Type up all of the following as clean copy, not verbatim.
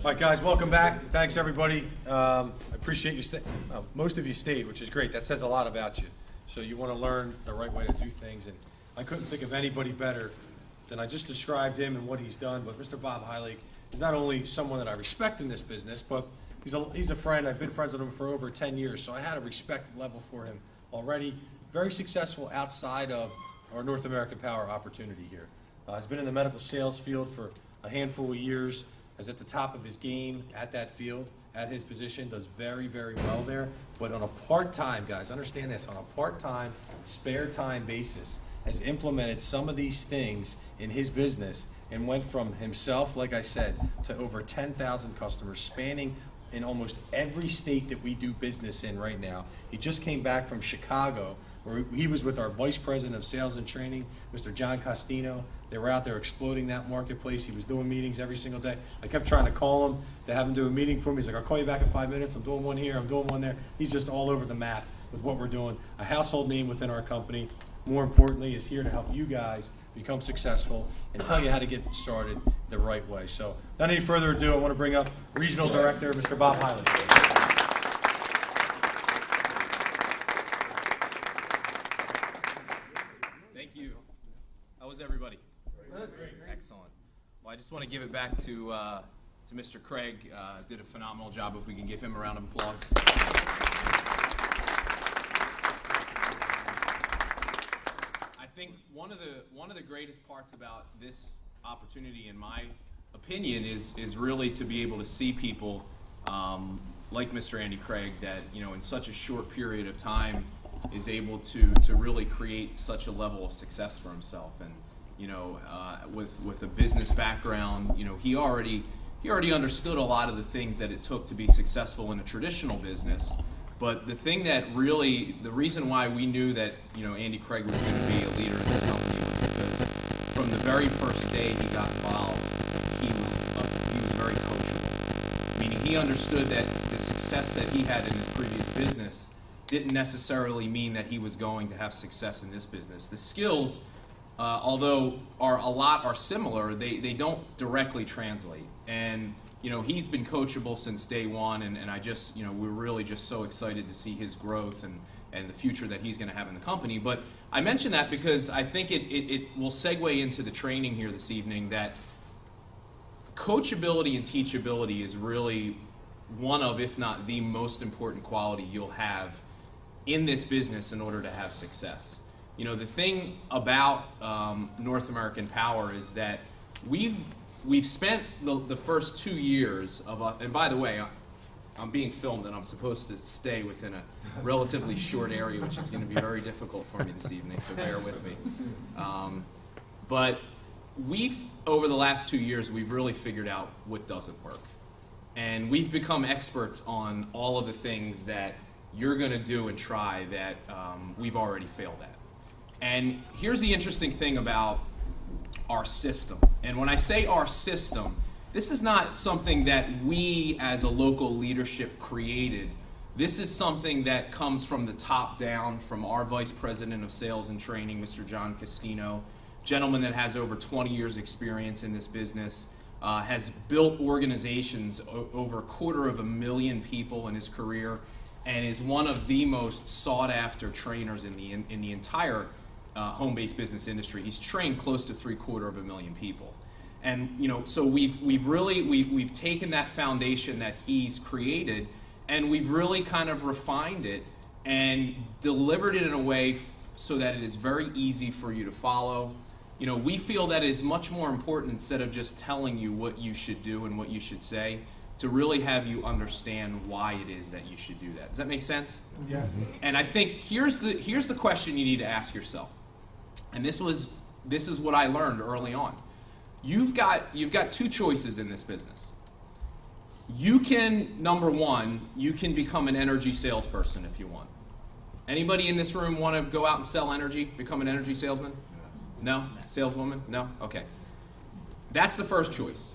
All right, guys, welcome back. Thanks, everybody. I appreciate you staying. Most of you stayed, which is great. That says a lot about you. So you want to learn the right way to do things. And I couldn't think of anybody better than I just described him and what he's done. But Mr. Bob Heilig is not only someone that I respect in this business, but he's a friend. I've been friends with him for over 10 years. So I had a respect level for him already. Very successful outside of our North American Power opportunity here. He's been in the medical sales field for a handful of years. Is at the top of his game at that field, at his position, does very, very well there. But on a part-time, guys, understand this, on a part-time, spare time basis, has implemented some of these things in his business and went from himself, like I said, to over 10,000 customers, spanning in almost every state that we do business in right now. He just came back from Chicago, where he was with our Vice President of Sales and Training, Mr. John Costino. They were out there exploding that marketplace. He was doing meetings every single day. I kept trying to call him to have him do a meeting for me. He's like, I'll call you back in 5 minutes. I'm doing one here, I'm doing one there. He's just all over the map with what we're doing. A household name within our company. More importantly, is here to help you guys become successful and tell you how to get started the right way. So, without any further ado, I want to bring up Regional Director, Mr. Bob Heilig. How was everybody? Great. Excellent. Well, I just want to give it back to Mr. Craig. Did a phenomenal job. If we can give him a round of applause. I think one of the greatest parts about this opportunity, in my opinion, is really to be able to see people like Mr. Andy Craig that, in such a short period of time is able to really create such a level of success for himself. And with a business background, he already understood a lot of the things that it took to be successful in a traditional business. But the thing that really, the reason why we knew that Andy Craig was going to be a leader in this company was because from the very first day he got involved, he was very coachable. Meaning he understood that the success that he had in his previous business didn't necessarily mean that he was going to have success in this business. The skills, although are similar, they don't directly translate. And he's been coachable since day one, and I just we're really just so excited to see his growth and the future that he's going to have in the company. But I mention that because I think it will segue into the training here this evening that coachability and teachability is really one of, if not the most important quality you'll have in this business in order to have success. The thing about North American Power is that we've spent the first 2 years of, and by the way, I'm being filmed and I'm supposed to stay within a relatively short area, which is going to be very difficult for me this evening, so bear with me. But over the last 2 years, we've really figured out what doesn't work. And we've become experts on all of the things that you're going to do and try that we've already failed at. And here's the interesting thing about our system. And when I say our system, this is not something that we as a local leadership created. This is something that comes from the top down, from our Vice President of Sales and Training, Mr. John Costino, gentleman that has over 20 years experience in this business, has built organizations over 250,000 people in his career, and is one of the most sought-after trainers in the entire home-based business industry. He's trained close to 750,000 people, and so we've taken that foundation that he's created, and we've really kind of refined it and delivered it in a way so that it is very easy for you to follow. We feel that it is much more important, instead of just telling you what you should do and what you should say, to really have you understand why it is that you should do that. Does that make sense? Yeah. And I think here's the question you need to ask yourself. And this is what I learned early on. You've got two choices in this business. You can, number one, you can become an energy salesperson if you want. Anybody in this room want to go out and sell energy, become an energy salesman? No? Saleswoman? No? Okay. That's the first choice.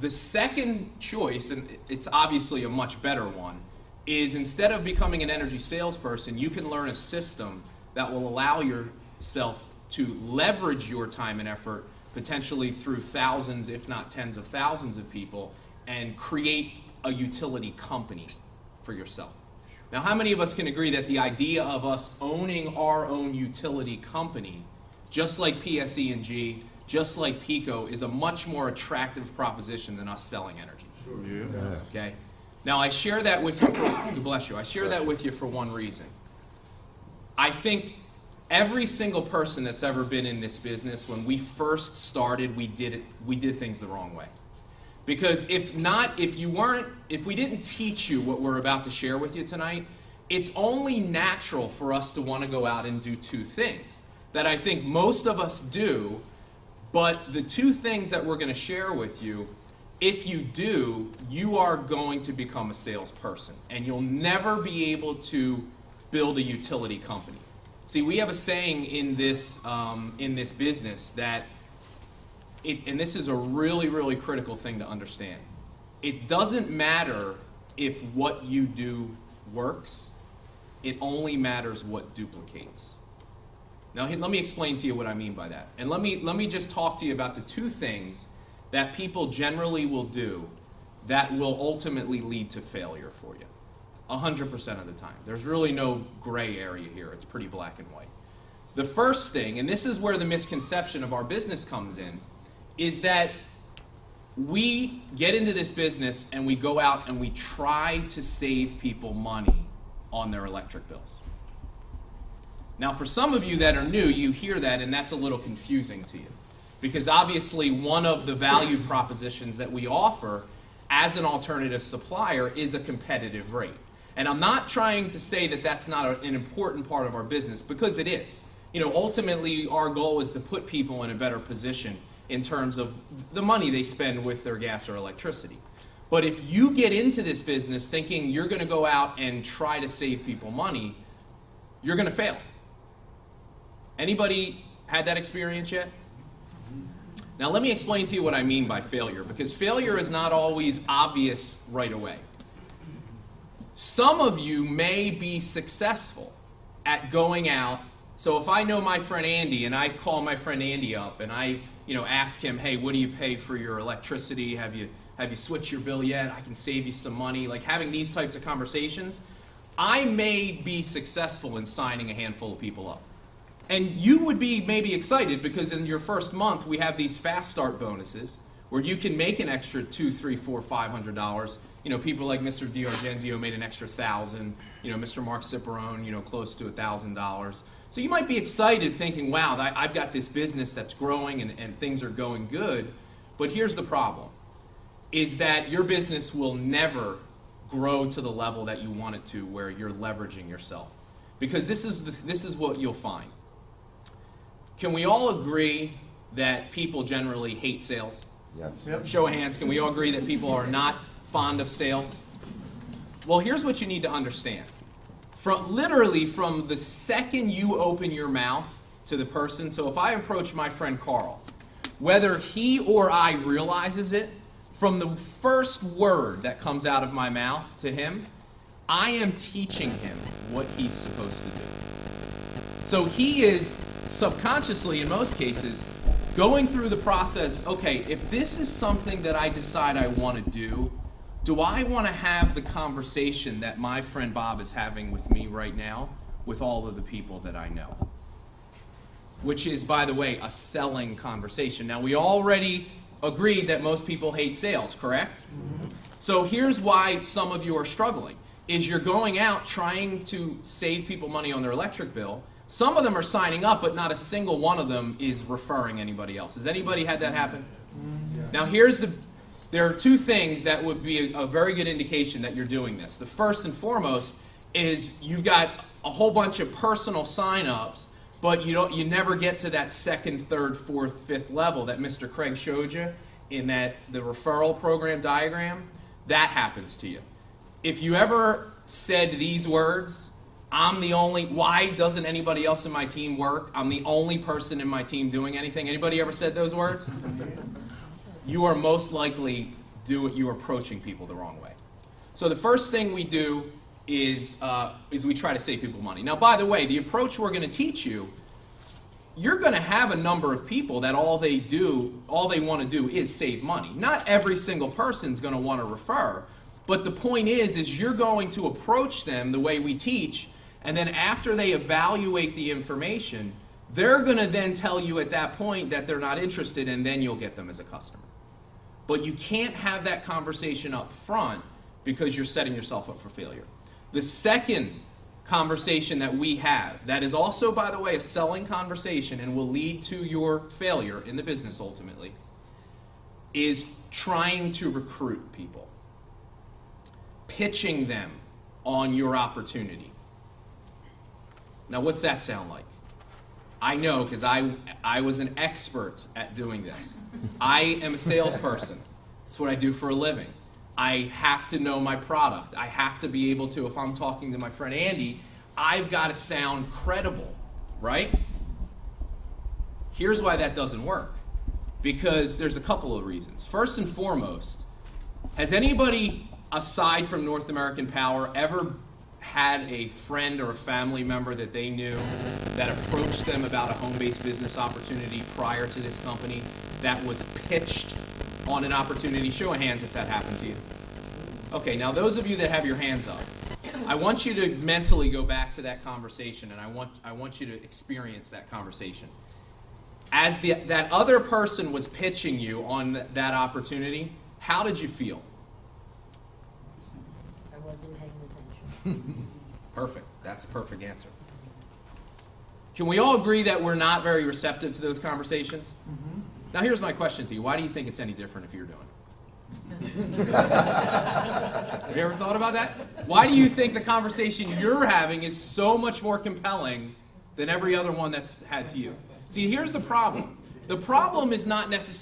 The second choice, and it's obviously a much better one, is instead of becoming an energy salesperson, you can learn a system that will allow yourself to leverage your time and effort potentially through thousands, if not tens of thousands of people, and create a utility company for yourself. Now, how many of us can agree that the idea of us owning our own utility company, just like PSE&G, just like PECO, is a much more attractive proposition than us selling energy? Sure. Yeah. Okay? Now, I share that with you for, bless you, I share that with you for one reason. I think every single person that's ever been in this business, when we first started, we did things the wrong way. Because if we didn't teach you what we're about to share with you tonight, it's only natural for us to want to go out and do two things that I think most of us do, but the two things that we're going to share with you, if you do, you are going to become a salesperson, and you'll never be able to build a utility company. See, we have a saying in this business that, and this is a really, really critical thing to understand. It doesn't matter if what you do works. It only matters what duplicates. Now, let me explain to you what I mean by that. And let me just talk to you about the two things that people generally will do that will ultimately lead to failure for you. 100% of the time. There's really no gray area here. It's pretty black and white. The first thing, and this is where the misconception of our business comes in, is that we get into this business and we go out and we try to save people money on their electric bills. Now, for some of you that are new, you hear that and that's a little confusing to you. Because obviously one of the value propositions that we offer as an alternative supplier is a competitive rate. And I'm not trying to say that that's not an important part of our business, because it is. You know, ultimately our goal is to put people in a better position in terms of the money they spend with their gas or electricity. But if you get into this business thinking you're going to go out and try to save people money, you're going to fail. Anybody had that experience yet? Now let me explain to you what I mean by failure, because failure is not always obvious right away. Some of you may be successful at going out. So if I know my friend Andy and I call my friend Andy up and I ask him, hey, what do you pay for your electricity? Have you switched your bill yet? I can save you some money. Like having these types of conversations, I may be successful in signing a handful of people up. And you would be maybe excited because in your first month we have these fast start bonuses where you can make an extra $200, $300, $400, $500. You know, people like Mr. DiArgenzio made an extra $1,000. You know, Mr. Mark Ciperone, close to $1,000. So you might be excited thinking, wow, I've got this business that's growing and things are going good. But here's the problem, is that your business will never grow to the level that you want it to where you're leveraging yourself. Because this is what you'll find. Can we all agree that people generally hate sales? Yeah. Yep. Show of hands, can we all agree that people are not fond of sales? Well, here's what you need to understand. Literally from the second you open your mouth to the person, so if I approach my friend Carl, whether he or I realizes it, from the first word that comes out of my mouth to him, I am teaching him what he's supposed to do. So he is subconsciously, in most cases, going through the process, okay, if this is something that I decide I want to do I want to have the conversation that my friend Bob is having with me right now with all of the people that I know? Which is, by the way, a selling conversation. Now, we already agreed that most people hate sales, correct? Mm-hmm. So here's why some of you are struggling, is you're going out trying to save people money on their electric bill. Some of them are signing up, but not a single one of them is referring anybody else. Has anybody had that happen? Mm-hmm. Now, there are two things that would be a very good indication that you're doing this. The first and foremost is you've got a whole bunch of personal sign-ups, but you never get to that second, third, fourth, fifth level that Mr. Craig showed you in the referral program diagram. That happens to you. If you ever said these words, why doesn't anybody else in my team work? I'm the only person in my team doing anything. Anybody ever said those words? You are most likely you're approaching people the wrong way. So the first thing we do is we try to save people money. Now, by the way, the approach we're going to teach you you're going to have a number of people that all they want to do is save money. Not every single person's going to want to refer, but the point is you're going to approach them the way we teach, and then after they evaluate the information, they're going to then tell you at that point that they're not interested, and then you'll get them as a customer. But you can't have that conversation up front because you're setting yourself up for failure. The second conversation that we have, that is also, by the way, a selling conversation and will lead to your failure in the business ultimately, is trying to recruit people. Pitching them on your opportunity. Now, what's that sound like? I know, because I was an expert at doing this. I am a salesperson. That's what I do for a living. I have to know my product. I have to be able to, if I'm talking to my friend Andy, I've got to sound credible, right? Here's why that doesn't work. Because there's a couple of reasons. First and foremost, has anybody aside from North American Power ever had a friend or a family member that they knew that approached them about a home-based business opportunity prior to this company that was pitched on an opportunity? Show of hands if that happened to you. Okay, now those of you that have your hands up, I want you to mentally go back to that conversation, and I want you to experience that conversation. As that other person was pitching you on that opportunity, how did you feel? I wasn't paying attention. Perfect. That's a perfect answer. Can we all agree that we're not very receptive to those conversations? Mm-hmm. Now here's my question to you. Why do you think it's any different if you're doing it? Have you ever thought about that? Why do you think the conversation you're having is so much more compelling than every other one that's had to you? See, here's the problem. The problem is not necessarily